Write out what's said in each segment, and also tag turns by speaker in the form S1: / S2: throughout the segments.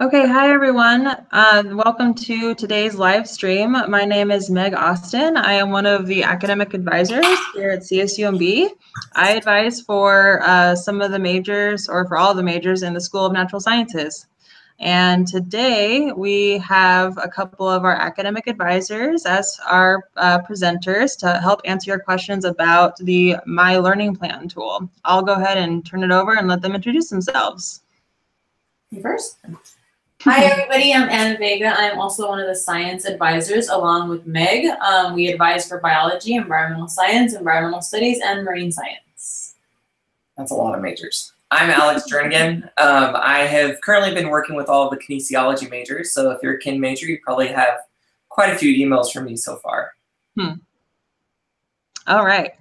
S1: Okay, hi everyone. Welcome to today's live stream. My name is Meg Austin. I am one of the academic advisors here at CSUMB. I advise for some of the majors, or for all the majors in the School of Natural Sciences. And today we have a couple of our academic advisors as our presenters to help answer your questions about the My Learning Plan tool. I'll go ahead and turn it over and let them introduce themselves.
S2: You first? Hi everybody, I'm Anna Vega. I'm also one of the science advisors along with Meg. We advise for biology, environmental science, environmental studies, and marine science.
S3: That's a lot of majors. I'm Alex Jernigan. I have currently been working with all of the kinesiology majors, so if you're a kin major, you probably have quite a few emails from me so far.
S1: All right.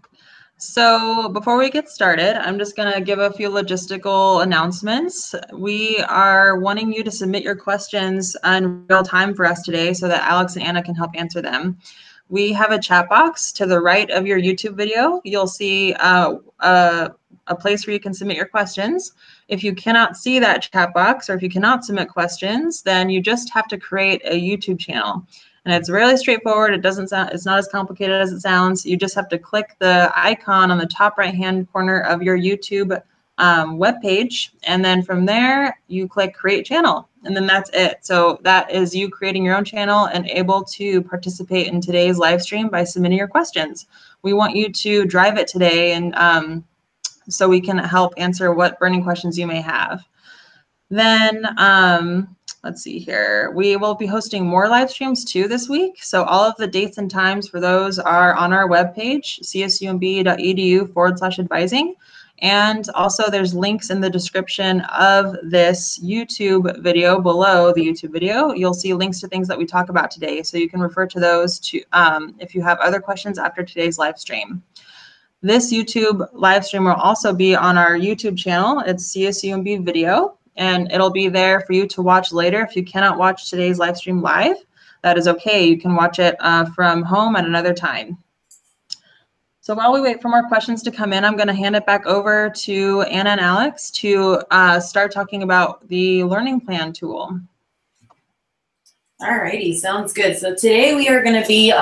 S1: So before we get started, I'm just going to give a few logistical announcements. We are wanting you to submit your questions in real time for us today so that Alex and Anna can help answer them. We have a chat box to the right of your YouTube video. You'll see a place where you can submit your questions. If you cannot see that chat box, or if you cannot submit questions, then you just have to create a YouTube channel. And it's really straightforward. It's not as complicated as it sounds. You just have to click the icon on the top right-hand corner of your YouTube webpage. And then from there, you click create channel. And then that's it. So that is you creating your own channel and able to participate in today's live stream by submitting your questions. We want you to drive it today, and so we can help answer what burning questions you may have. Then, let's see here. We will be hosting more live streams too this week. So all of the dates and times for those are on our webpage, csumb.edu/advising. And also there's links in the description of this YouTube video below the YouTube video. You'll see links to things that we talk about today. So you can refer to those to if you have other questions after today's live stream. This YouTube live stream will also be on our YouTube channel. It's CSUMB video. And it'll be there for you to watch later. If you cannot watch today's live stream live, that is okay. You can watch it from home at another time. So while we wait for more questions to come in, I'm going to hand it back over to Anna and Alex to start talking about the learning plan tool.
S2: Alrighty, sounds good. So today we are going to be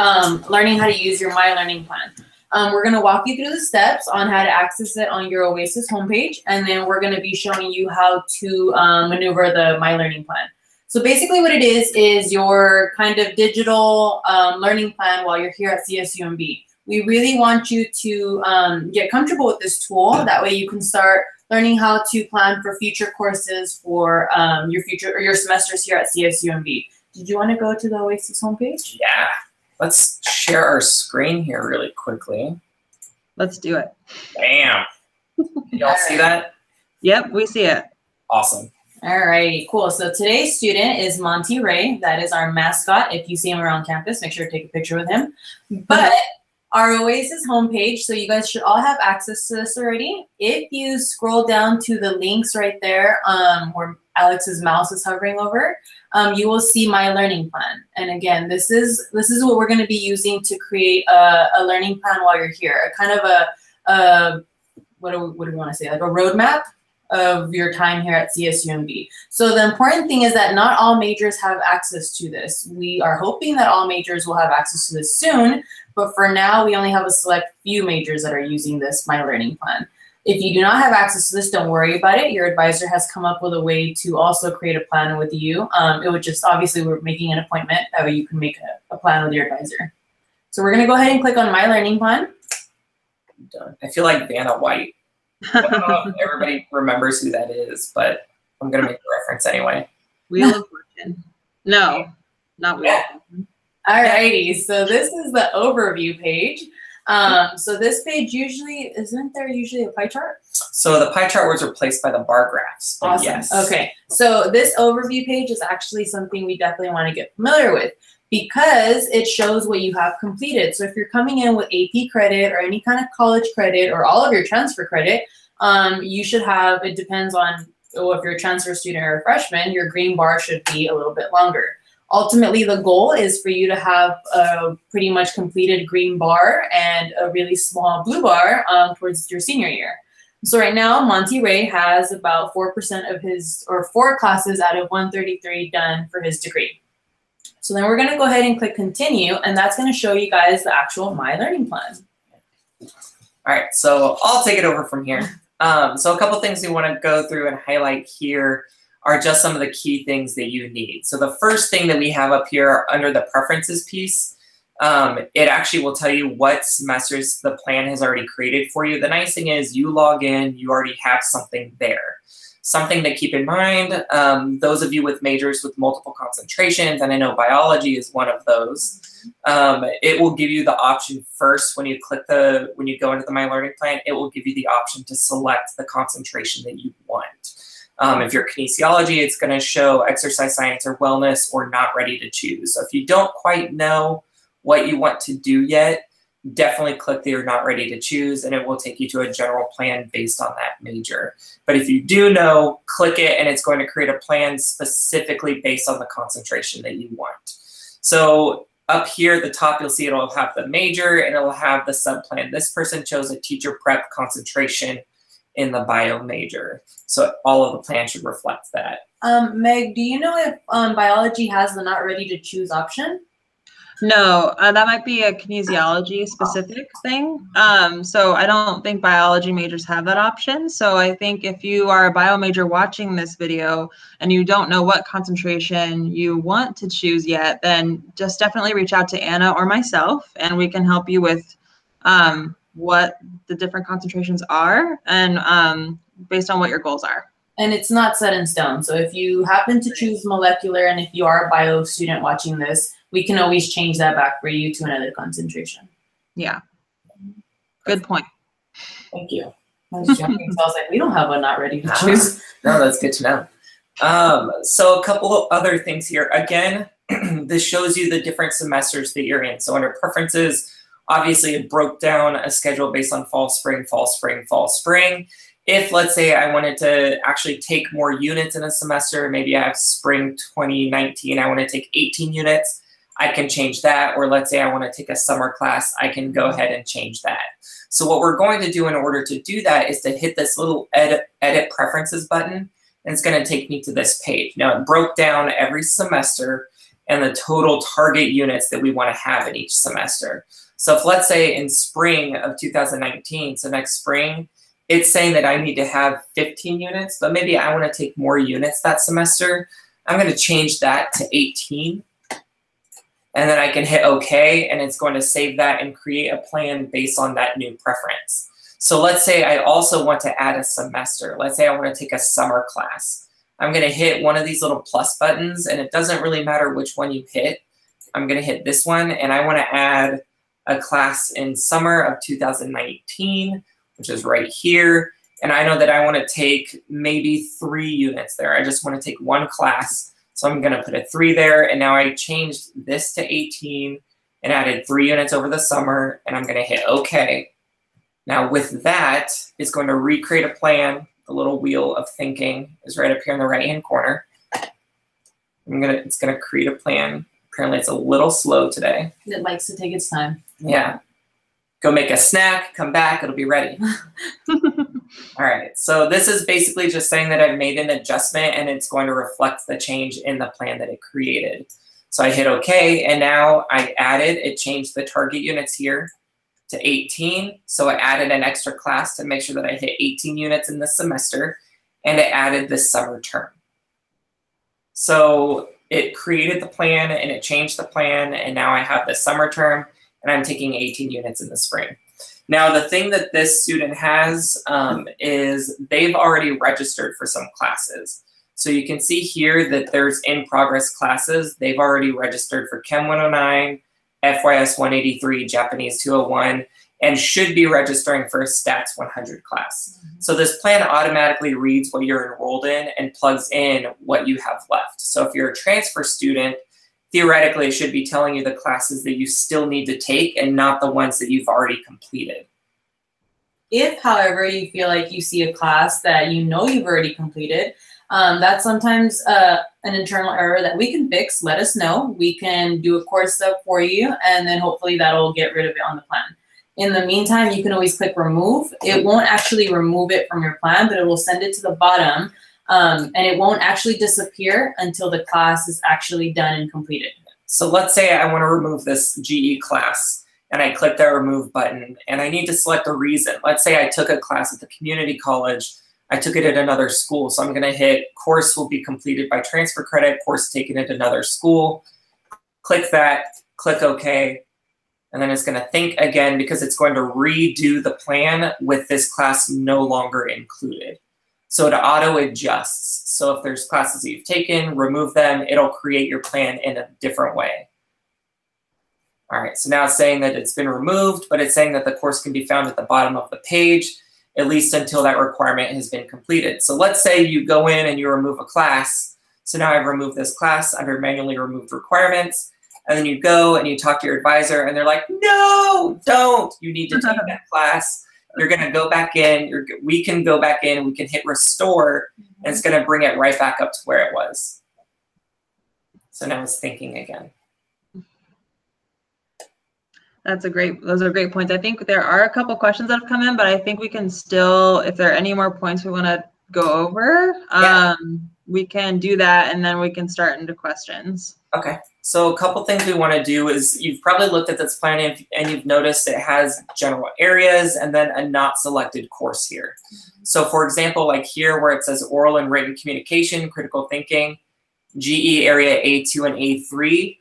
S2: learning how to use your My Learning Plan. We're going to walk you through the steps on how to access it on your OASIS homepage, and then we're going to be showing you how to maneuver the My Learning Plan. So basically what it is your kind of digital learning plan while you're here at CSUMB. We really want you to get comfortable with this tool. That way you can start learning how to plan for future courses for your semesters here at CSUMB. Did you want to go to the OASIS homepage?
S3: Yeah. Let's share our screen here really quickly.
S1: Let's do it.
S3: Bam. Y'all see that?
S1: Yep, we see it.
S3: Awesome.
S2: All right, cool. So today's student is Monty Ray. That is our mascot. If you see him around campus, make sure to take a picture with him. But our OASIS homepage, so you guys should all have access to this already. If you scroll down to the links right there where Alex's mouse is hovering over, you will see My Learning Plan. And again, this is what we're going to be using to create a learning plan while you're here. A kind of what do we want to say? Like a roadmap of your time here at CSUMB. So the important thing is that not all majors have access to this. We are hoping that all majors will have access to this soon, but for now we only have a select few majors that are using this My Learning Plan. If you do not have access to this, don't worry about it. Your advisor has come up with a way to also create a plan with you. It would just, obviously we're making an appointment, that way you can make a plan with your advisor. So we're gonna go ahead and click on My Learning Plan.
S3: Done. I feel like Vanna White. I don't know if everybody remembers who that is, but I'm gonna make a reference anyway.
S1: Wheel of Fortune. No, not Wheel of Fortune.
S2: Alrighty, so this is the overview page. So this page isn't there usually a pie chart?
S3: So the pie chart was replaced by the bar graphs.
S2: Awesome.
S3: Yes.
S2: Okay. So this overview page is actually something we definitely want to get familiar with because it shows what you have completed. So if you're coming in with AP credit or any kind of college credit or all of your transfer credit, you should have, it depends on if you're a transfer student or a freshman, your green bar should be a little bit longer. Ultimately, the goal is for you to have a pretty much completed green bar and a really small blue bar towards your senior year. So right now, Monty Ray has about 4% of his, or 4 classes out of 133 done for his degree. So then we're gonna go ahead and click continue, and that's gonna show you guys the actual My Learning Plan.
S3: All right, so I'll take it over from here. So a couple things we wanna go through and highlight here are just some of the key things that you need. So the first thing that we have up here under the preferences piece, it actually will tell you what semesters the plan has already created for you. The nice thing is you log in, you already have something there. Something to keep in mind, those of you with majors with multiple concentrations, and I know biology is one of those, it will give you the option first when you when you go into the My Learning Plan, it will give you the option to select the concentration that you want. If you're kinesiology, it's going to show exercise science or wellness or not ready to choose. So if you don't quite know what you want to do yet, definitely click the you're not ready to choose, and it will take you to a general plan based on that major. But if you do know, click it, and it's going to create a plan specifically based on the concentration that you want. So up here at the top, you'll see it'll have the major and it'll have the subplan. This person chose a teacher prep concentration in the bio major. So all of the plans should reflect that.
S2: Meg, do you know if biology has the not ready to choose option?
S1: No, that might be a kinesiology specific thing. So I don't think biology majors have that option. So I think if you are a bio major watching this video and you don't know what concentration you want to choose yet, then just definitely reach out to Anna or myself, and we can help you with what the different concentrations are and based on what your goals are.
S2: And it's not set in stone. So if you happen to choose molecular, and if you are a bio student watching this, we can always change that back for you to another concentration.
S1: Yeah. Good point.
S2: Thank you. I was jumping, so I was like, we don't have a not ready to choose.
S3: No, that's good to know. So a couple of other things here. Again, this shows you the different semesters that you're in. So under preferences, obviously it broke down a schedule based on fall, spring, fall, spring, fall, spring. If, let's say, I wanted to actually take more units in a semester, maybe I have spring 2019, I want to take 18 units, I can change that. Or let's say I want to take a summer class, I can go ahead and change that. So what we're going to do in order to do that is to hit this little edit preferences button, and it's going to take me to this page. Now it broke down every semester and the total target units that we want to have in each semester. So if, let's say, in spring of 2019, so next spring, it's saying that I need to have 15 units, but maybe I want to take more units that semester. I'm going to change that to 18. And then I can hit OK, and it's going to save that and create a plan based on that new preference. So let's say I also want to add a semester. Let's say I want to take a summer class. I'm going to hit one of these little plus buttons, and it doesn't really matter which one you hit. I'm going to hit this one, and I want to add a class in summer of 2019, which is right here. And I know that I want to take maybe 3 units there. I just want to take one class. So I'm going to put a 3 there. And now I changed this to 18 and added 3 units over the summer. And I'm going to hit OK. Now with that, it's going to recreate a plan. The little wheel of thinking is right up here in the right-hand corner. It's going to create a plan. Apparently it's a little slow today.
S2: It likes to take its time.
S3: Yeah. Go make a snack, come back, it'll be ready. All right, so this is basically just saying that I've made an adjustment and it's going to reflect the change in the plan that it created. So I hit OK, and now it changed the target units here to 18. So I added an extra class to make sure that I hit 18 units in this semester, and it added this summer term. So it created the plan and it changed the plan, and now I have the summer term, and I'm taking 18 units in the spring. Now, the thing that this student has is they've already registered for some classes. So you can see here that there's in-progress classes. They've already registered for Chem 109, FYS 183, Japanese 201, and should be registering for a Stats 100 class. So this plan automatically reads what you're enrolled in and plugs in what you have left. So if you're a transfer student, theoretically, it should be telling you the classes that you still need to take and not the ones that you've already completed.
S2: If, however, you feel like you see a class that you know you've already completed, that's sometimes an internal error that we can fix. Let us know. We can do a course step for you, and then hopefully that'll get rid of it on the plan. In the meantime, you can always click remove. It won't actually remove it from your plan, but it will send it to the bottom, and it won't actually disappear until the class is actually done and completed.
S3: So let's say I want to remove this GE class, and I click that remove button, and I need to select a reason. Let's say I took a class at the community college. I took it at another school, so I'm going to hit course will be completed by transfer credit, course taken at another school. Click that, click OK, and then it's going to think again because it's going to redo the plan with this class no longer included. So it auto adjusts. So if there's classes that you've taken, remove them, it'll create your plan in a different way. All right, so now it's saying that it's been removed, but it's saying that the course can be found at the bottom of the page, at least until that requirement has been completed. So let's say you go in and you remove a class. So now I've removed this class under manually removed requirements. And then you go and you talk to your advisor and they're like, no, don't. You need to take that class. You're going to go back in. We can go back in. We can hit restore. And it's going to bring it right back up to where it was. So now it's thinking again.
S1: Those are great points. I think there are a couple questions that have come in, but I think we can still, if there are any more points we want to go over, we can do that and then we can start into questions. Okay.
S3: So a couple things we want to do is you've probably looked at this plan and you've noticed it has general areas and then a not selected course here. So for example, like here where it says oral and written communication, critical thinking, GE area A2 and A3,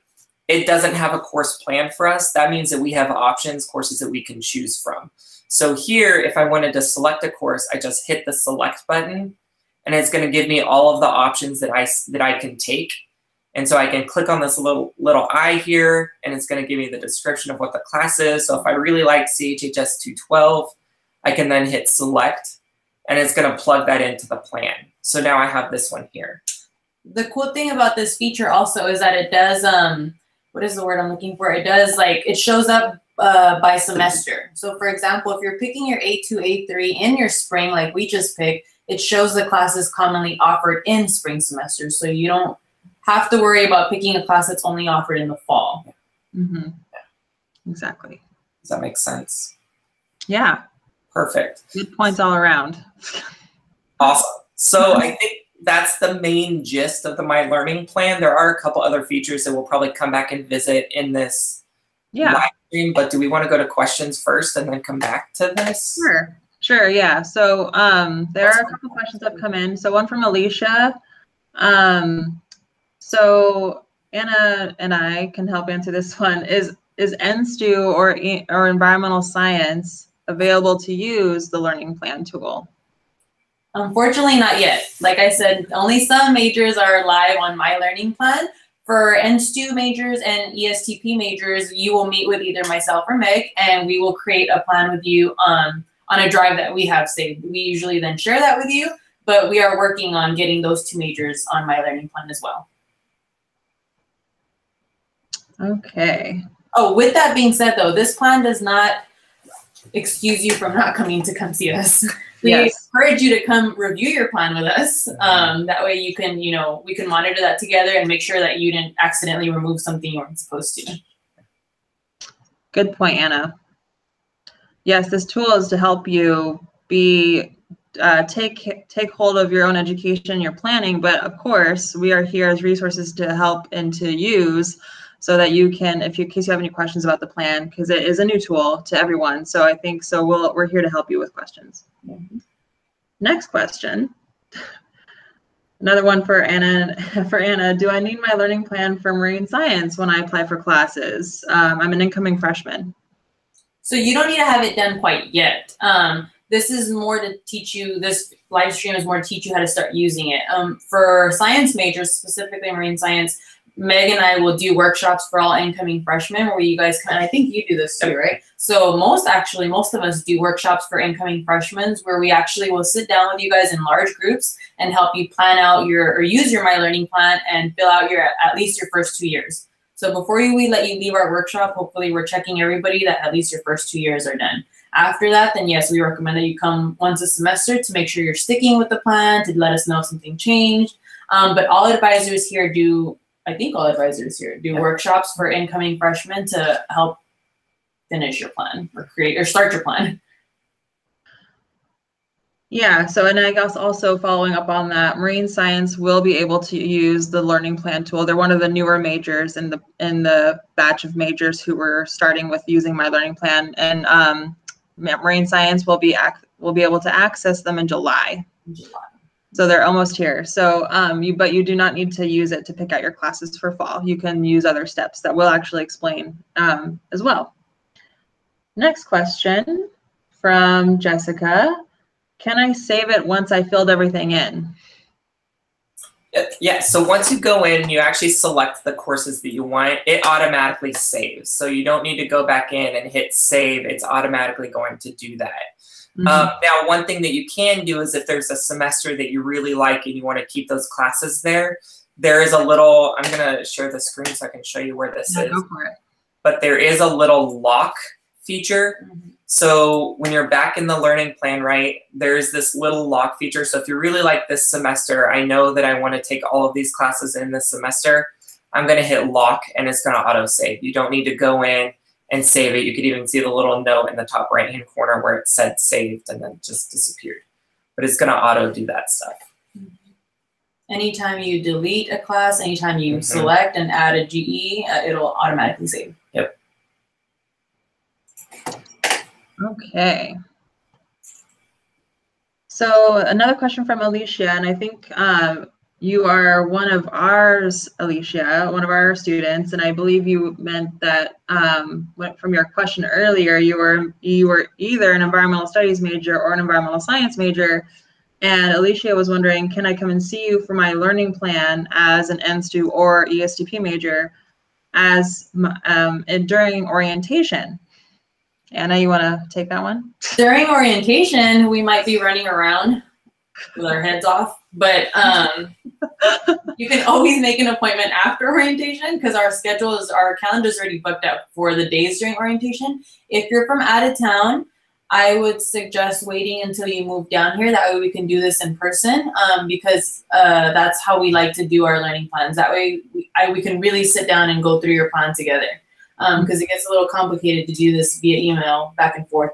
S3: it doesn't have a course plan for us. That means that we have options, courses that we can choose from. So here, if I wanted to select a course, I just hit the select button and it's going to give me all of the options that I can take. And so I can click on this little I here, and it's going to give me the description of what the class is. So if I really like CHHS 212, I can then hit select, and it's going to plug that into the plan. So now I have this one here.
S2: The cool thing about this feature also is that it does, what is the word I'm looking for? It does, like, it shows up by semester. So for example, if you're picking your A2, A3 in your spring, like we just picked, it shows the classes commonly offered in spring semesters. So you don't have to worry about picking a class that's only offered in the fall.
S1: Mm-hmm. Exactly.
S3: Does that make sense?
S1: Yeah.
S3: Perfect.
S1: Good points all around.
S3: Awesome. So I think that's the main gist of the My Learning Plan. There are a couple other features that we'll probably come back and visit in this live stream, but do we want to go to questions first and then come back to this?
S1: Sure, yeah. So there are a couple questions that have come in. So one from Alicia. So Anna and I can help answer this one. Is NSTU or environmental science available to use the learning plan tool?
S2: Unfortunately, not yet. Like I said, only some majors are live on My Learning Plan. For NSTU majors and ESTP majors, you will meet with either myself or Meg, and we will create a plan with you on a drive that we have saved. We usually then share that with you, but we are working on getting those two majors on My Learning Plan as well.
S1: Okay.
S2: Oh, with that being said, though, this plan does not excuse you from not coming to come see us. We encourage you to come review your plan with us. That way you can, we can monitor that together and make sure that you didn't accidentally remove something you weren't supposed to.
S1: Good point, Anna. Yes, this tool is to help you take hold of your own education, your planning, but of course we are here as resources to help and to use so that you can, in case you have any questions about the plan, because it is a new tool to everyone. So I think we're here to help you with questions. Next question. Another one for Anna. Do I need my learning plan for marine science when I apply for classes? I'm an incoming freshman.
S2: So you don't need to have it done quite yet. This is more to teach you, this live stream is more to teach you how to start using it. For science majors, specifically marine science, Meg and I will do workshops for all incoming freshmen where you guys can, and I think you do this too, right? So most of us do workshops for incoming freshmen where we actually will sit down with you guys in large groups and help you plan out or use your My Learning Plan and fill out at least your first 2 years. So before we let you leave our workshop, hopefully we're checking everybody that at least your first 2 years are done. After that, then yes, we recommend that you come once a semester to make sure you're sticking with the plan, to let us know if something changed. But all advisors here do workshops for incoming freshmen to help finish your plan or create or start your plan.
S1: Yeah, so and I guess also following up on that, marine science will be able to use the learning plan tool. They're one of the newer majors in the batch of majors who were starting with using my learning plan, and marine science will be able to access them in July. So they're almost here. So but you do not need to use it to pick out your classes for fall. You can use other steps that we'll actually explain as well. Next question from Jessica. Can I save it once I filled everything in?
S3: Yeah, so once you go in and you actually select the courses that you want, it automatically saves. So you don't need to go back in and hit save. It's automatically going to do that. Mm-hmm. Now, one thing that you can do is if there's a semester that you really like and you want to keep those classes there, there is a little, I'm going to share the screen so I can show you where this is.
S1: Go for it.
S3: But there is a little lock feature. Mm-hmm. So when you're back in the learning plan, right, there's this little lock feature. So if you really like this semester, I know that I want to take all of these classes in this semester, I'm going to hit lock and it's going to auto save. You don't need to go in and save it. You could even see the little note in the top right hand corner where it said saved and then it just disappeared. But it's going to auto do that stuff.
S2: Anytime you delete a class, anytime you select and add a GE, it'll automatically save.
S3: Yep.
S1: Okay. So another question from Alicia, and I think you are one of ours, Alicia, one of our students, and I believe you meant that from your question earlier, you were either an environmental studies major or an environmental science major, and Alicia was wondering, can I come and see you for my learning plan as an NSTU or ESTP major during orientation? Anna, you want to take that one?
S2: During orientation, we might be running around with our heads off, but you can always make an appointment after orientation because our calendar is already booked out for the days during orientation. If you're from out of town, I would suggest waiting until you move down here. That way we can do this in person because that's how we like to do our learning plans. That way we can really sit down and go through your plan together. Because it gets a little complicated to do this via email back and forth,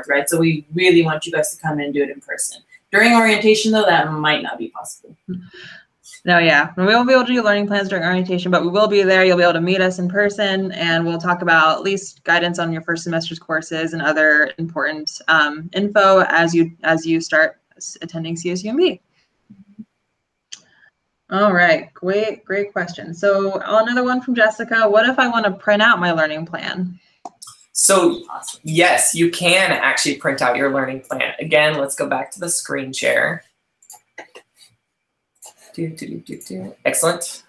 S2: right? So we really want you guys to come in and do it in person. During orientation, though, that might not be possible.
S1: No, yeah. We won't be able to do learning plans during orientation, but we will be there. You'll be able to meet us in person, and we'll talk about at least guidance on your first semester's courses and other important info as you start attending CSUMB. All right, great question. So another one from Jessica. What if I want to print out my learning plan?
S3: So yes, you can actually print out your learning plan. Again, let's go back to the screen share. Excellent.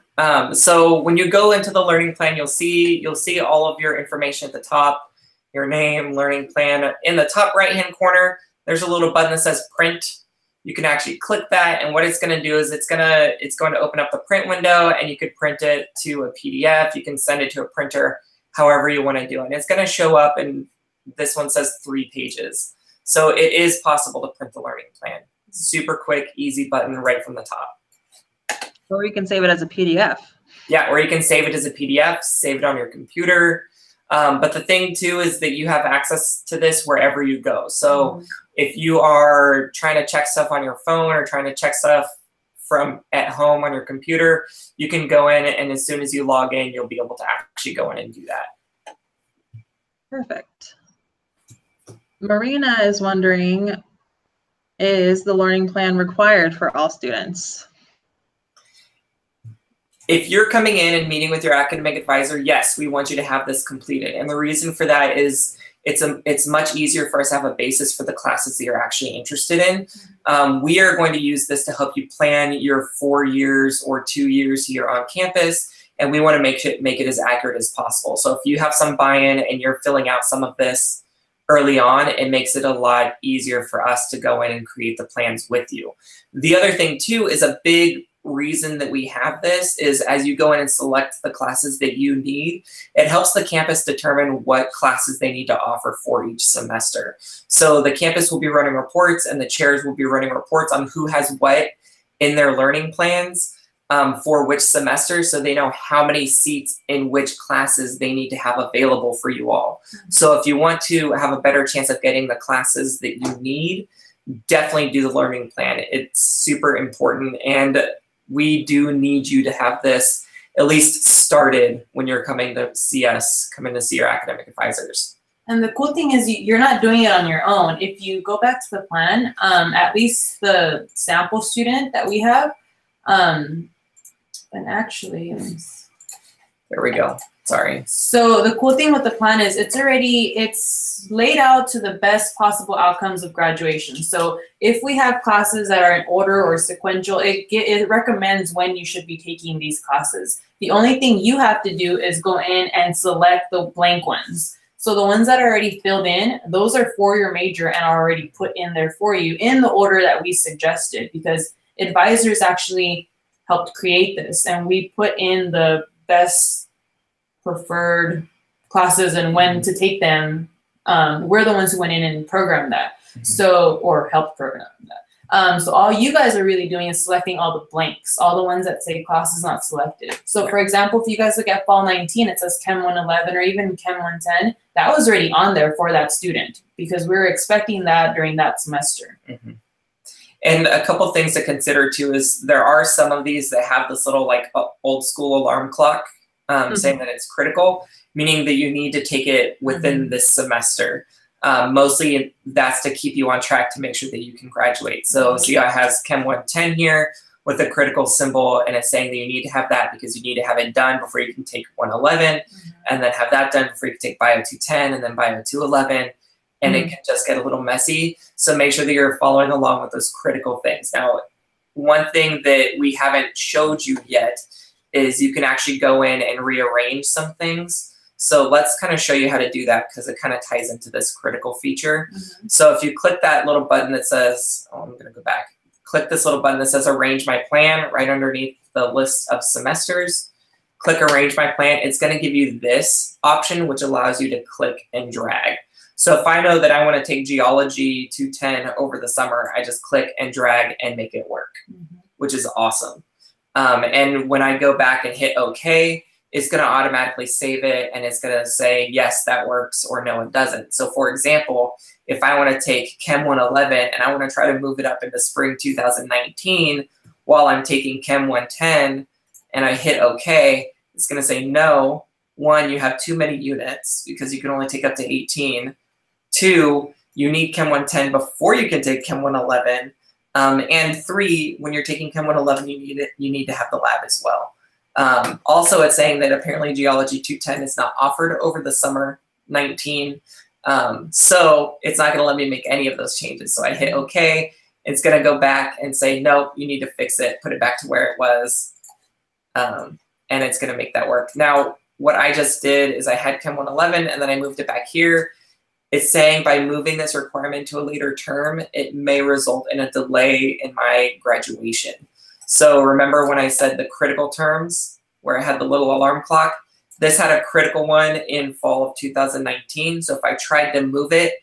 S3: So when you go into the learning plan, you'll see all of your information at the top, your name, learning plan. In the top right-hand corner, there's a little button that says print. You can actually click that, and what it's going to do is it's going to open up the print window, and you could print it to a PDF. You can send it to a printer, however you want to do it. And it's going to show up, and this one says 3 pages. So it is possible to print the learning plan. Super quick, easy button right from the top.
S1: Or you can save it as a PDF.
S3: Yeah, or you can save it as a PDF, save it on your computer. But the thing too is that you have access to this wherever you go. So if you are trying to check stuff on your phone or trying to check stuff from at home on your computer, you can go in, and as soon as you log in, you'll be able to actually go in and do that.
S1: Perfect. Marina is wondering, is the learning plan required for all students?
S3: If you're coming in and meeting with your academic advisor, yes, we want you to have this completed. And the reason for that is it's much easier for us to have a basis for the classes that you're actually interested in. We are going to use this to help you plan your 4 years or 2 years here on campus, and we want to make it as accurate as possible. So if you have some buy-in and you're filling out some of this early on, it makes it a lot easier for us to go in and create the plans with you. The other thing too is a big reason that we have this is as you go in and select the classes that you need, it helps the campus determine what classes they need to offer for each semester. So the campus will be running reports and the chairs will be running reports on who has what in their learning plans. for which semester, so they know how many seats in which classes they need to have available for you all. So if you want to have a better chance of getting the classes that you need, definitely do the learning plan. It's super important, and we do need you to have this at least started when you're coming to see us, coming to see your academic advisors.
S2: And the cool thing is you're not doing it on your own. If you go back to the plan, at least the sample student that we have, and actually,
S3: there we go. Sorry.
S2: So the cool thing with the plan is it's laid out to the best possible outcomes of graduation. So if we have classes that are in order or sequential, it recommends when you should be taking these classes. The only thing you have to do is go in and select the blank ones. So the ones that are already filled in, those are for your major and are already put in there for you in the order that we suggested, because advisors actually helped create this, and we put in the best preferred classes and when to take them. We're the ones who went in and programmed that, so, or helped program that. So all you guys are really doing is selecting all the blanks, all the ones that say classes not selected. So for example, if you guys look at Fall 19, it says Chem 111 or even Chem 110, that was already on there for that student because we were expecting that during that semester.
S3: Mm-hmm. And a couple things to consider too is there are some of these that have this little like old school alarm clock saying that it's critical, meaning that you need to take it within this semester. Mostly that's to keep you on track to make sure that you can graduate. So see, I has Chem 110 here with a critical symbol, and it's saying that you need to have that because you need to have it done before you can take 111, and then have that done before you can take Bio 210 and then Bio 211. And it can just get a little messy. So make sure that you're following along with those critical things. Now, one thing that we haven't showed you yet is you can actually go in and rearrange some things. So let's kind of show you how to do that because it kind of ties into this critical feature. So if you click that little button that says, oh, I'm gonna go back. Click this little button that says arrange my plan right underneath the list of semesters. Click arrange my plan. It's gonna give you this option, which allows you to click and drag. So if I know that I want to take Geology 210 over the summer, I just click and drag and make it work, which is awesome. And when I go back and hit OK, it's going to automatically save it, and it's going to say, yes, that works, or no, it doesn't. So for example, if I want to take Chem 111 and I want to try to move it up into spring 2019 while I'm taking Chem 110 and I hit OK, it's going to say, no, 1, you have too many units because you can only take up to 18. 2, you need Chem 110 before you can take Chem 111. And 3, when you're taking Chem 111, you need to have the lab as well. Also, it's saying that apparently Geology 210 is not offered over the summer 19. So it's not going to let me make any of those changes. So I hit OK. It's going to go back and say, nope, you need to fix it, put it back to where it was. And it's going to make that work. Now, what I just did is I had Chem 111 and then I moved it back here. It's saying by moving this requirement to a later term, it may result in a delay in my graduation. So remember when I said the critical terms where I had the little alarm clock? This had a critical one in fall of 2019. So if I tried to move it,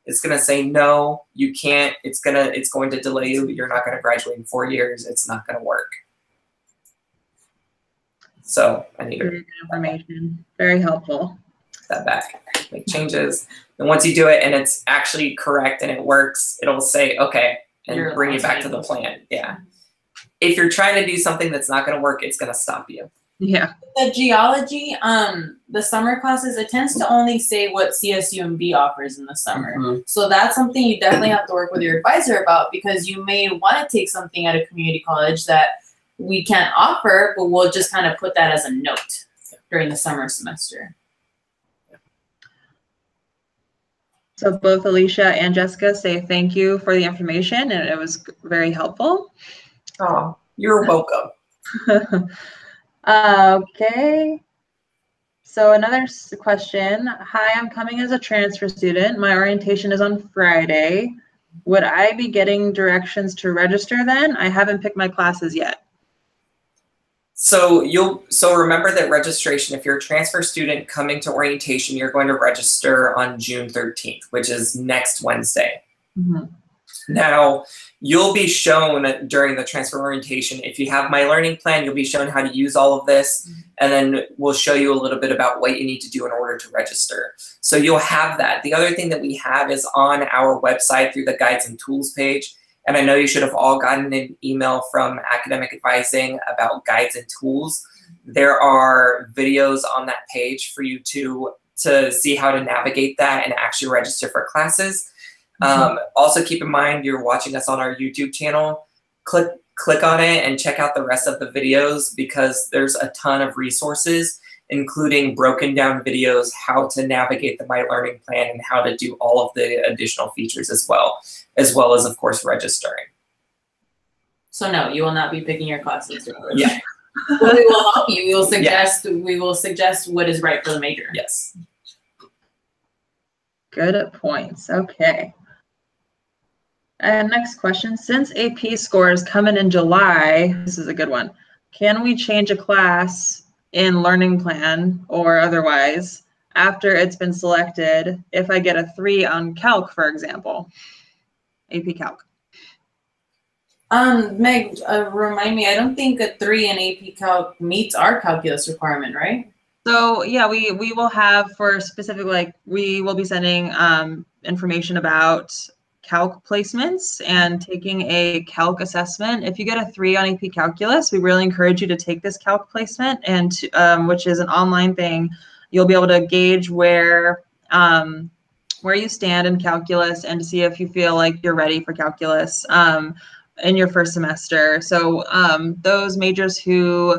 S3: it's going to say, no, you can't. It's going to delay you. You're not going to graduate in 4 years. It's not going to work. So I need
S1: very good information. Very helpful.
S3: That back, make changes. And once you do it and it's actually correct and it works, it'll say, okay, and bring you back to the plan. Yeah. If you're trying to do something that's not going to work, it's going to stop you.
S1: Yeah.
S2: The geology, the summer classes, it tends to only say what CSUMB offers in the summer. So that's something you definitely have to work with your advisor about, because you may want to take something at a community college that we can't offer, but we'll just kind of put that as a note during the summer semester.
S1: So both Alicia and Jessica say thank you for the information, and it was very helpful.
S3: Oh, you're welcome.
S1: Okay. So another question. Hi, I'm coming as a transfer student. My orientation is on Friday. Would I be getting directions to register then? I haven't picked my classes yet.
S3: So remember that registration, if you're a transfer student coming to orientation, you're going to register on June 13th, which is next Wednesday. Now, you'll be shown during the transfer orientation, if you have My Learning Plan, you'll be shown how to use all of this, and then we'll show you a little bit about what you need to do in order to register. So you'll have that. The other thing that we have is on our website through the Guides and Tools page, and I know you should have all gotten an email from Academic Advising about Guides and Tools. There are videos on that page for you to see how to navigate that and actually register for classes. Also keep in mind you're watching us on our YouTube channel. Click on it and check out the rest of the videos because there's a ton of resources, including broken down videos, how to navigate the My Learning Plan and how to do all of the additional features as well as, of course, registering.
S2: So no, you will not be picking your classes.
S3: Yeah.
S2: Well, we will help you. We will suggest we will suggest what is right for the major.
S3: Yes.
S1: Good points. Okay. And next question, since AP scores come in July, this is a good one. Can we change a class in Learning Plan or otherwise after it's been selected if I get a 3 on Calc, for example? AP Calc.
S2: Meg, remind me, I don't think a 3 in AP Calc meets our calculus requirement, right?
S1: So yeah, we will have for specific, like we will be sending information about Calc placements and taking a Calc assessment. If you get a 3 on AP Calculus, we really encourage you to take this Calc placement, and which is an online thing. You'll be able to gauge where you stand in calculus and to see if you feel like you're ready for calculus in your first semester. So those majors who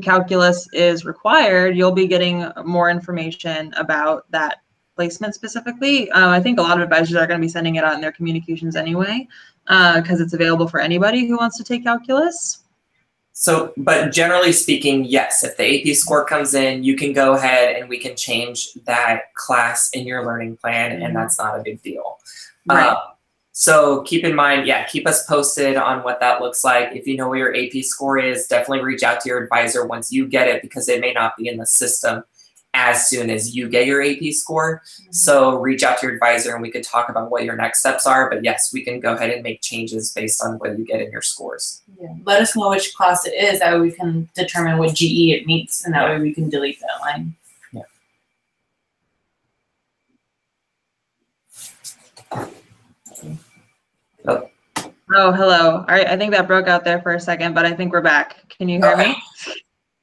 S1: calculus is required, you'll be getting more information about that placement specifically. I think a lot of advisors are going to be sending it out in their communications anyway, because it's available for anybody who wants to take calculus.
S3: So, but generally speaking, yes, if the AP score comes in, you can go ahead and we can change that class in your learning plan, and that's not a big deal.
S1: Right.
S3: So keep in mind, keep us posted on what that looks like. If you know where your AP score is, definitely reach out to your advisor once you get it, because it may not be in the system as soon as you get your AP score. So reach out to your advisor and we could talk about what your next steps are. But yes, we can go ahead and make changes based on what you get in your scores.
S2: Yeah. Let us know which class it is. That way we can determine what GE it meets, and that way we can delete that line.
S3: Yeah.
S1: Oh, hello. All right, I think that broke out there for a second, but I think we're back. Can you hear me?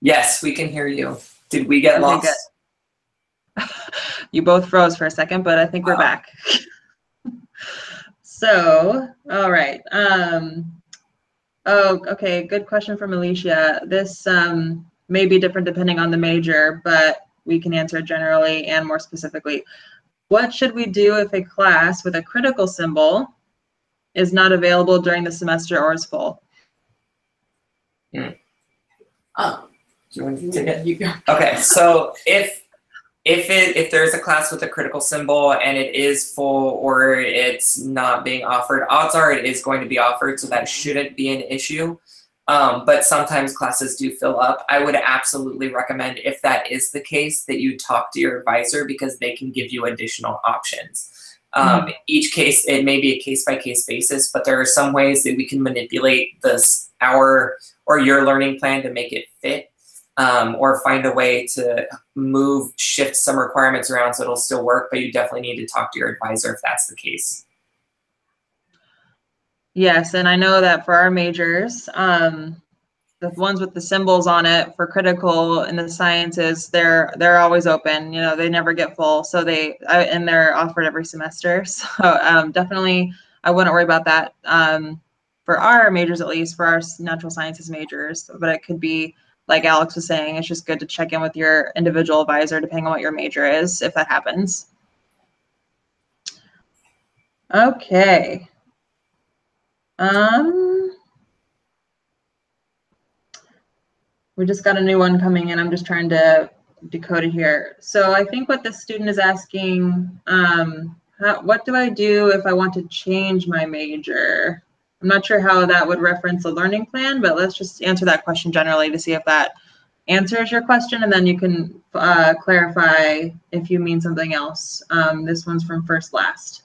S3: Yes, we can hear you. Did we get lost?
S1: Good. You both froze for a second, but I think we're back. So, all right. Oh, okay. Good question from Alicia. This may be different depending on the major, but we can answer generally and more specifically. What should we do if a class with a critical symbol is not available during the semester or is full?
S3: Do you want to take it? You go. Okay, so if there's a class with a critical symbol and it is full or it's not being offered, odds are it is going to be offered, so that shouldn't be an issue. But sometimes classes do fill up. I would absolutely recommend, if that is the case, that you talk to your advisor, because they can give you additional options. Each case, it may be a case-by-case basis, but there are some ways that we can manipulate our or your learning plan to make it fit, or find a way to shift some requirements around so it'll still work, but you definitely need to talk to your advisor if that's the case.
S1: Yes, and I know that for our majors, the ones with the symbols on it for critical in the sciences, they're always open. You know, they never get full, so and they're offered every semester. So definitely, I wouldn't worry about that for our majors, at least for our natural sciences majors. But it could be, like Alex was saying, it's just good to check in with your individual advisor depending on what your major is, if that happens. Okay. We just got a new one coming in. I'm just trying to decode it here. So I think what this student is asking, what do I do if I want to change my major? I'm not sure how that would reference a learning plan, but let's just answer that question generally to see if that answers your question, and then you can clarify if you mean something else. This one's from First Last.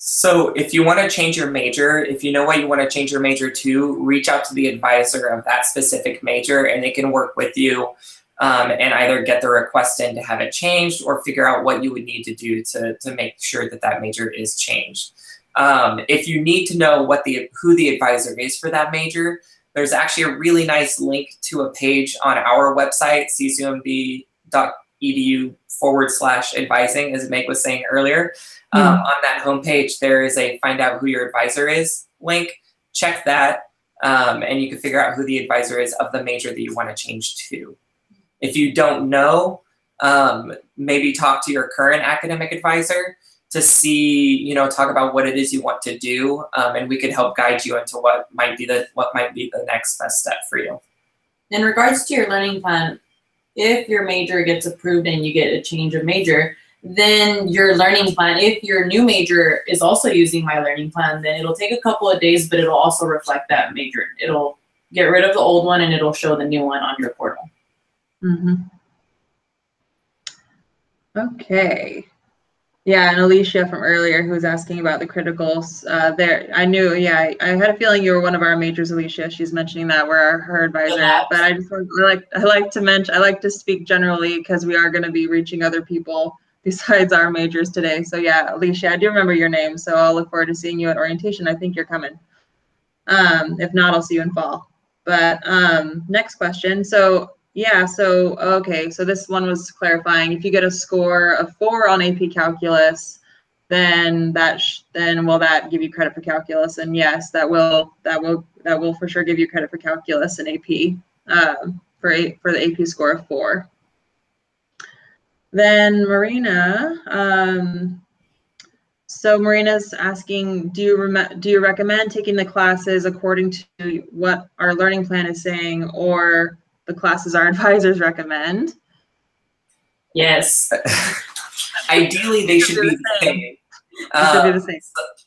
S3: So if you want to change your major, if you know what you want to change your major to, reach out to the advisor of that specific major and they can work with you and either get the request in to have it changed or figure out what you would need to do to make sure that that major is changed. If you need to know who the advisor is for that major, there's actually a really nice link to a page on our website, csumb.edu/advising, as Meg was saying earlier. On that homepage, there is a find out who your advisor is link. Check that, and you can figure out who the advisor is of the major that you want to change to. If you don't know, maybe talk to your current academic advisor to see, talk about what it is you want to do, and we could help guide you into what might be the next best step for you.
S2: In regards to your learning plan, if your major gets approved and you get a change of major, then your learning plan, if your new major is also using My Learning Plan, then it'll take a couple of days, but it'll also reflect that major. It'll get rid of the old one and it'll show the new one on your portal.
S1: Okay. Yeah, and Alicia from earlier who was asking about the criticals, I knew, yeah, I had a feeling you were one of our majors, Alicia. She's mentioning that we're her advisor, but I like to speak generally because we are going to be reaching other people besides our majors today. So yeah, Alicia, I do remember your name, so I'll look forward to seeing you at orientation. I think you're coming. If not, I'll see you in fall. But next question. So yeah, okay, so this one was clarifying. If you get a score of 4 on AP Calculus, then will that give you credit for calculus? And yes, that will for sure give you credit for calculus and AP for the AP score of 4. Then Marina, so Marina's asking, do you recommend taking the classes according to what our learning plan is saying, or the classes our advisors recommend?
S2: Yes.
S3: Ideally, they should be the same.
S1: They should be the same.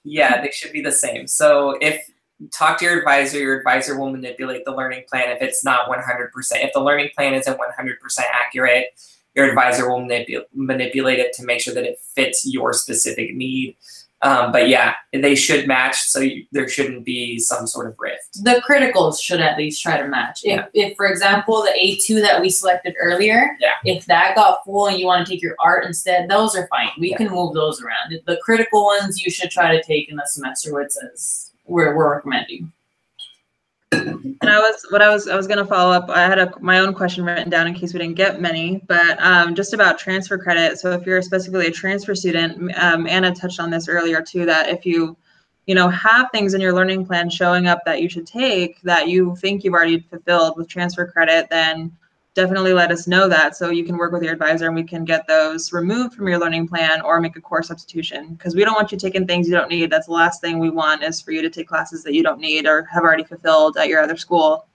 S3: Yeah, they should be the same. So if talk to your advisor will manipulate the learning plan if it's not 100%. If the learning plan isn't 100% accurate, your advisor will manipulate it to make sure that it fits your specific need. But yeah, they should match, so there shouldn't be some sort of rift.
S2: The criticals should at least try to match. If for example, the A2 that we selected earlier, if that got full and you want to take your art instead, those are fine. We can move those around. The critical ones you should try to take in the semester where it says we're recommending.
S1: And I was going to follow up. I had my own question written down in case we didn't get many, but just about transfer credit. So if you're specifically a transfer student, Anna touched on this earlier too, that if you have things in your learning plan showing up that you should take that you think you've already fulfilled with transfer credit, then definitely let us know that so you can work with your advisor and we can get those removed from your learning plan or make a course substitution, because we don't want you taking things you don't need. That's the last thing we want, is for you to take classes that you don't need or have already fulfilled at your other school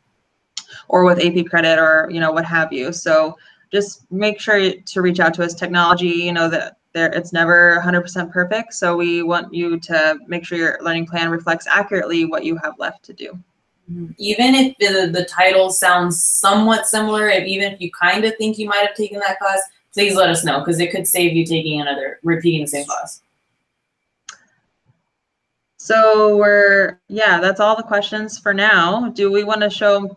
S1: or with AP credit or what have you. So just make sure to reach out to us. Technology, that it's never 100% perfect, so we want you to make sure your learning plan reflects accurately what you have left to do.
S2: Even if the title sounds somewhat similar, even if you kind of think you might have taken that class, please let us know, because it could save you repeating the same class.
S1: So that's all the questions for now. Do we want to show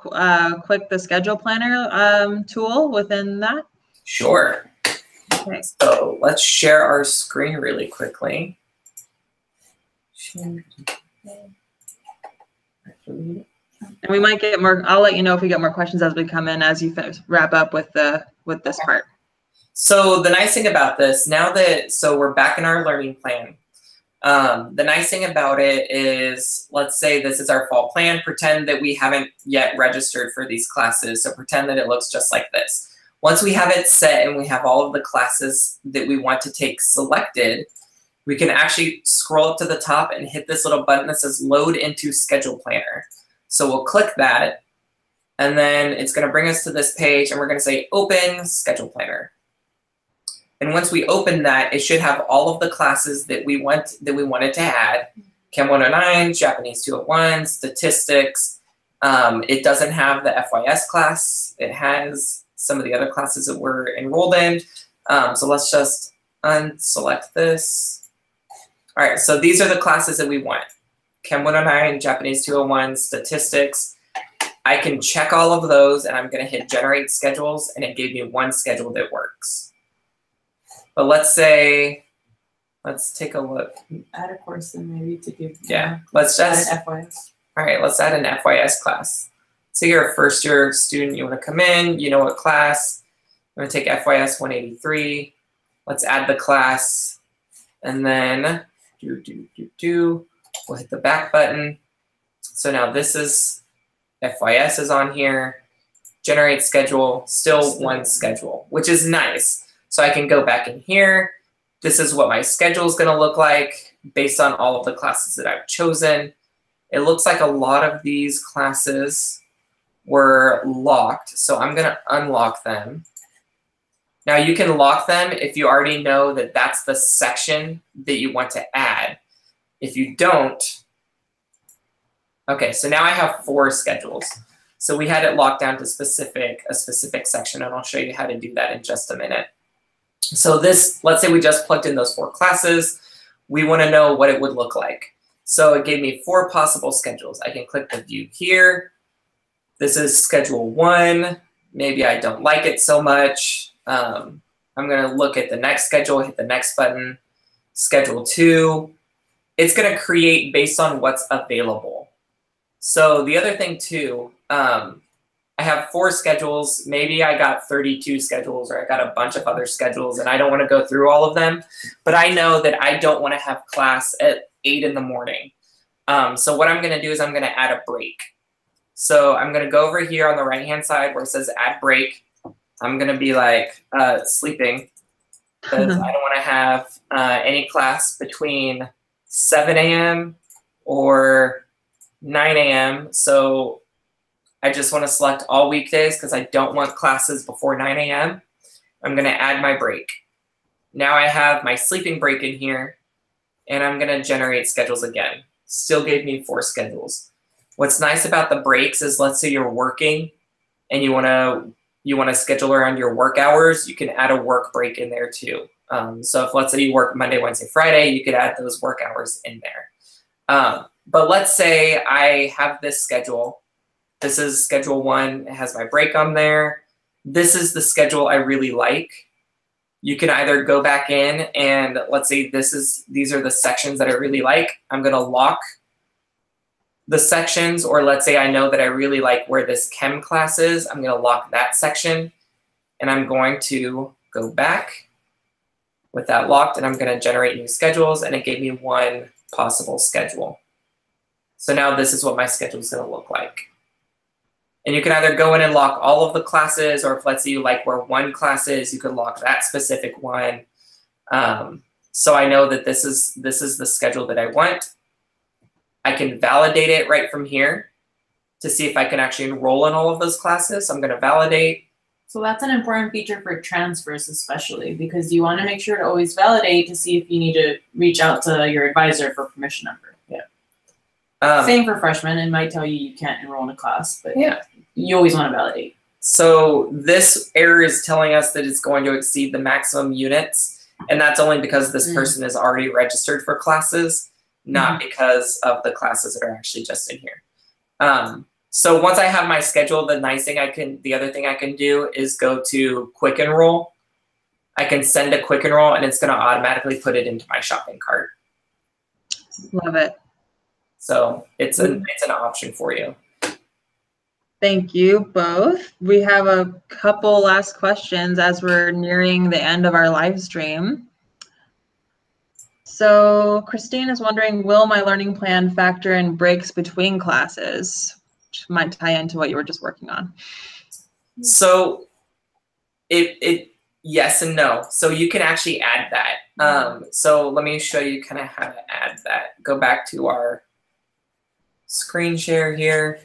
S1: quick the schedule planner tool within that?
S3: Sure.
S1: Okay.
S3: So let's share our screen really quickly.
S1: And we might get more. I'll let you know if we get more questions as we come in, as you wrap up with this part.
S3: So the nice thing about this, so we're back in our learning plan. The nice thing about it is, let's say this is our fall plan. Pretend that we haven't yet registered for these classes. So pretend that it looks just like this. Once we have it set and we have all of the classes that we want to take selected, we can actually scroll up to the top and hit this little button that says Load into Schedule Planner. So we'll click that, and then it's going to bring us to this page, and we're going to say Open Schedule Planner. And once we open that, it should have all of the classes that we wanted to add. Chem 109, Japanese 201, Statistics. It doesn't have the FYS class. It has some of the other classes that we're enrolled in. So let's just unselect this. All right, so these are the classes that we want. Chem 109, Japanese 201, statistics. I can check all of those, and I'm going to hit generate schedules, and it gave me one schedule that works. But let's say, let's take a look.
S2: Add a course then maybe to give.
S3: Yeah, let's just
S2: add an FYS.
S3: All right, let's add an FYS class. So you're a first year student, you want to come in, you know what class. I'm going to take FYS 183. Let's add the class, and then we'll hit the back button. So now this is FYS is on here. Generate schedule, still one schedule, which is nice. So I can go back in here. This is what my schedule is going to look like based on all of the classes that I've chosen. It looks like a lot of these classes were locked, so I'm going to unlock them. Now you can lock them if you already know that that's the section that you want to add. If you don't, okay, so now I have 4 schedules. So we had it locked down to a specific section, and I'll show you how to do that in just a minute. So this, let's say we just plugged in those 4 classes. We want to know what it would look like. So it gave me 4 possible schedules. I can click the view here. This is schedule 1. Maybe I don't like it so much. I'm going to look at the next schedule, hit the next button. Schedule 2. It's going to create based on what's available. So the other thing too, I have 4 schedules. Maybe I got 32 schedules, or I got a bunch of other schedules, and I don't want to go through all of them. But I know that I don't want to have class at 8 in the morning. So what I'm going to do is I'm going to add a break. So I'm going to go over here on the right-hand side where it says add break. I'm going to be like sleeping, because I don't want to have any class between 7 a.m. or 9 a.m. So I just want to select all weekdays because I don't want classes before 9 a.m. I'm going to add my break. Now I have my sleeping break in here, and I'm going to generate schedules again. Still gave me 4 schedules. What's nice about the breaks is, let's say you're working and you want to schedule around your work hours, you can add a work break in there too. So if, let's say you work Monday, Wednesday, Friday, you could add those work hours in there. But let's say I have this schedule. This is schedule 1. It has my break on there. This is the schedule I really like. You can either go back in and, let's say these are the sections that I really like. I'm going to lock the sections, or let's say I know that I really like where this chem class is. I'm going to lock that section, and I'm going to go back with that locked, and I'm going to generate new schedules, and it gave me 1 possible schedule. So now this is what my schedule is going to look like. And you can either go in and lock all of the classes, or if, let's say, you like where 1 class is, you could lock that specific one. So I know that this is the schedule that I want. I can validate it right from here to see if I can actually enroll in all of those classes. So I'm going to validate.
S2: So that's an important feature for transfers especially, because you want to make sure to always validate to see if you need to reach out to your advisor for permission number. Yeah. Same for freshmen. It might tell you can't enroll in a class, but yeah, you always want to validate.
S3: So this error is telling us that it's going to exceed the maximum units, and that's only because this person is already registered for classes, not because of the classes that are actually just in here. So once I have my schedule, the other thing I can do is go to quick enroll. I can send a quick enroll, and it's going to automatically put it into my shopping cart.
S1: Love it.
S3: So it's an option for you.
S1: Thank you both. We have a couple last questions as we're nearing the end of our live stream. So Christine is wondering, will my learning plan factor in breaks between classes? Which might tie into what you were just working on.
S3: So yes and no. So you can actually add that. So let me show you kind of how to add that. Go back to our screen share here.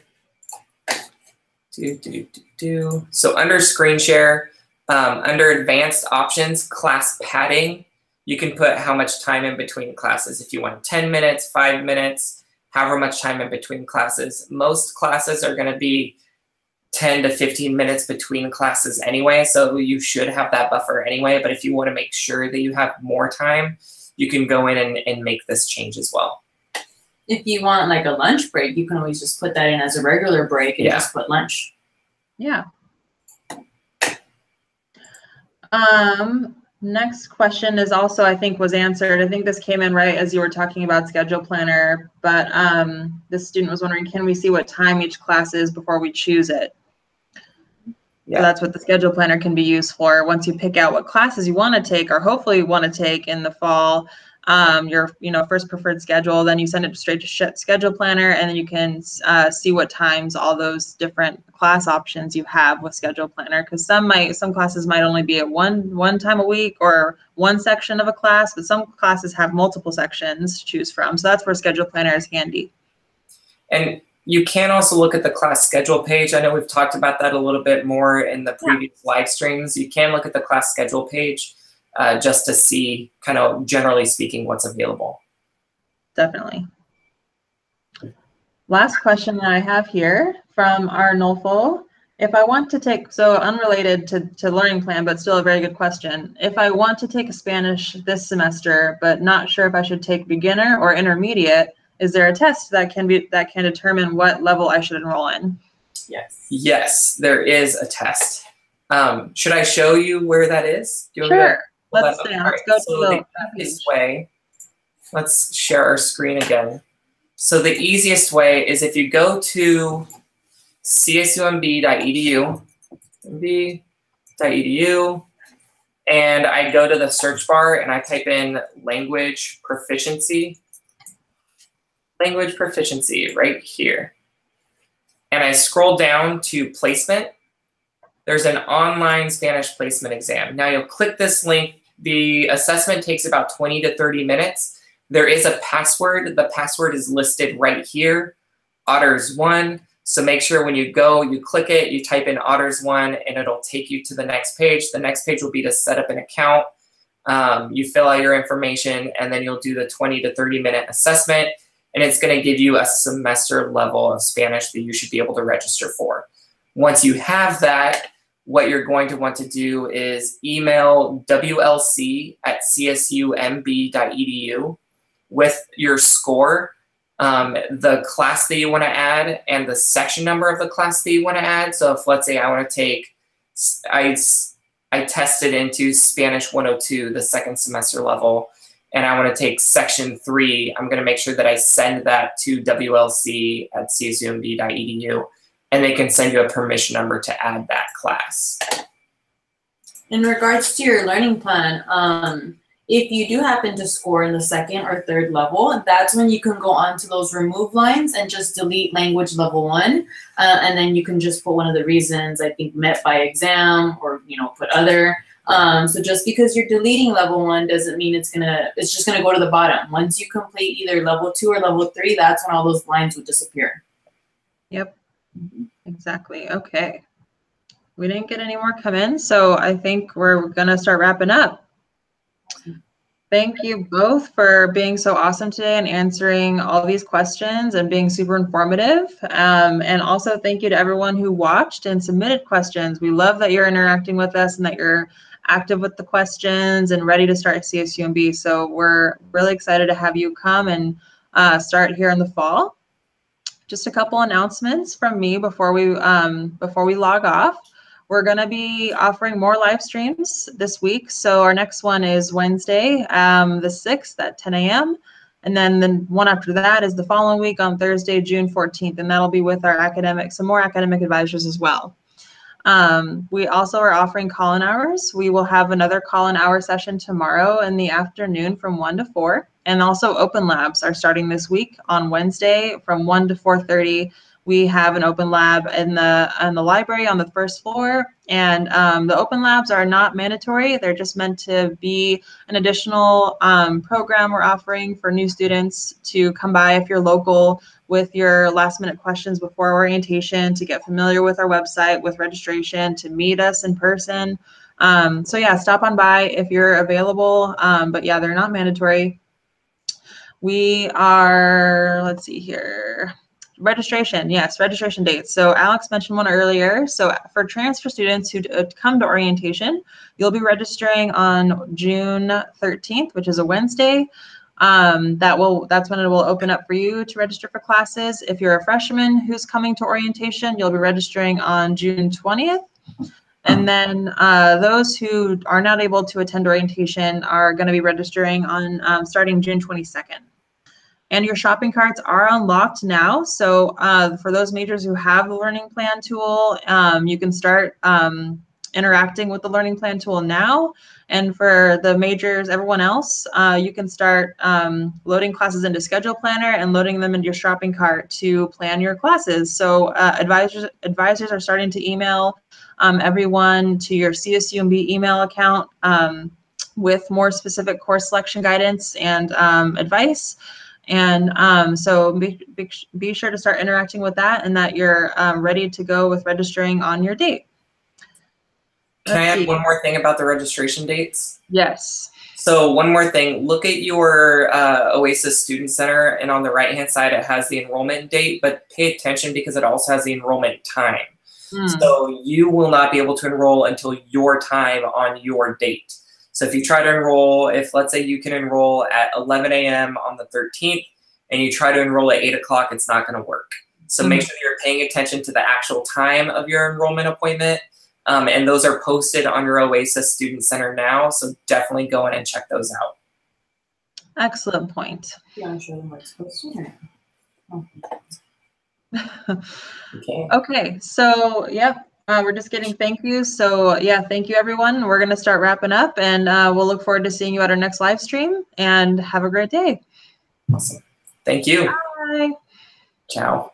S3: So under screen share, under advanced options, class padding, you can put how much time in between classes. If you want 10 minutes, 5 minutes, however much time in between classes. Most classes are going to be 10 to 15 minutes between classes anyway, so you should have that buffer anyway. But if you want to make sure that you have more time, you can go in and make this change as well.
S2: If you want like a lunch break, you can always just put that in as a regular break and just put lunch.
S1: Yeah. Next question is also, I think, was answered. I think this came in right as you were talking about schedule planner, but this student was wondering, can we see what time each class is before we choose it? Yeah. So that's what the schedule planner can be used for. Once you pick out what classes you want to take, or hopefully you want to take in the fall, your first preferred schedule, then you send it straight to schedule planner, and then you can see what times all those different class options you have with schedule planner, because some classes might only be at one time a week or one section of a class, but some classes have multiple sections to choose from. So that's where schedule planner is handy.
S3: And you can also look at the class schedule page. I know we've talked about that a little bit more in the previous live streams. You can look at the class schedule page just to see, kind of generally speaking, what's available.
S1: Definitely. Last question that I have here from Arnulfo. If I want to take, so unrelated to learning plan, but still a very good question. If I want to take a Spanish this semester, but not sure if I should take beginner or intermediate, is there a test that can determine what level I should enroll in?
S2: Yes.
S3: Yes, there is a test. Should I show you where that is? Do you want me to?
S1: Let's go to the
S3: easiest way. Let's share our screen again. So the easiest way is if you go to csumb.edu, and I go to the search bar and I type in language proficiency right here. And I scroll down to placement. There's an online Spanish placement exam. Now you'll click this link. The assessment takes about 20 to 30 minutes. There is a password. The password is listed right here, Otters1. So make sure when you go, you click it, you type in Otters1, and it'll take you to the next page. The next page will be to set up an account. You fill out your information, and then you'll do the 20 to 30-minute assessment, and it's going to give you a semester level of Spanish that you should be able to register for. Once you have that, what you're going to want to do is email wlc@csumb.edu with your score, the class that you want to add, and the section number of the class that you want to add. So if, let's say, I want to take, I tested into Spanish 102, the second semester level, and I want to take section 3, I'm going to make sure that I send that to wlc@csumb.edu, and they can send you a permission number to add that class.
S2: In regards to your learning plan, if you do happen to score in the second or third level, that's when you can go on to those remove lines and just delete language level 1. And then you can just put one of the reasons, I think met by exam, or put other. So just because you're deleting level 1 doesn't mean it's just gonna go to the bottom. Once you complete either level 2 or level 3, that's when all those lines would disappear.
S1: Yep, exactly. Okay. We didn't get any more come in, so I think we're gonna start wrapping up. Thank you both for being so awesome today and answering all these questions and being super informative. And also thank you to everyone who watched and submitted questions. We love that you're interacting with us and that you're active with the questions and ready to start CSUMB. So we're really excited to have you come and start here in the fall. Just a couple announcements from me before we log off. We're going to be offering more live streams this week. So our next one is Wednesday, the 6th at 10 a.m. And then the one after that is the following week on Thursday, June 14th. And that'll be with our some more academic advisors as well. We also are offering call-in hours. We will have another call-in hour session tomorrow in the afternoon from 1 to 4. And also open labs are starting this week on Wednesday from 1 to 4:30. We have an open lab in the library on the first floor, and the open labs are not mandatory. They're just meant to be an additional program we're offering for new students to come by if you're local with your last minute questions before orientation, to get familiar with our website, with registration, to meet us in person. So yeah, stop on by if you're available, but yeah, they're not mandatory. We are, let's see here. Registration, yes, registration dates. So Alex mentioned one earlier. So for transfer students who come to orientation, you'll be registering on June 13th, which is a Wednesday. That's when it will open up for you to register for classes. If you're a freshman who's coming to orientation, you'll be registering on June 20th. And then those who are not able to attend orientation are going to be registering on starting June 22nd. And your shopping carts are unlocked now. So for those majors who have the learning plan tool, you can start interacting with the learning plan tool now. And for the majors, everyone else, you can start loading classes into Schedule Planner and loading them into your shopping cart to plan your classes. So advisors are starting to email everyone to your CSUMB email account with more specific course selection guidance and advice. And so be sure to start interacting with that and that you're ready to go with registering on your date.
S3: Can I add one more thing about the registration dates?
S1: Yes.
S3: So one more thing, look at your OASIS Student Center, and on the right-hand side, it has the enrollment date, but pay attention because it also has the enrollment time. So you will not be able to enroll until your time on your date. So if you try to enroll, if let's say you can enroll at 11 a.m. on the 13th and you try to enroll at 8 o'clock, it's not going to work. So make sure you're paying attention to the actual time of your enrollment appointment. And those are posted on your OASIS Student Center now. So definitely go in and check those out.
S1: Excellent point.
S2: Yeah, I'm sure what's posted.
S1: Okay, so yep. We're just getting thank yous. So yeah, thank you everyone. We're going to start wrapping up, and we'll look forward to seeing you at our next live stream, and have a great day.
S3: Awesome. Thank you.
S1: Bye.
S3: Ciao.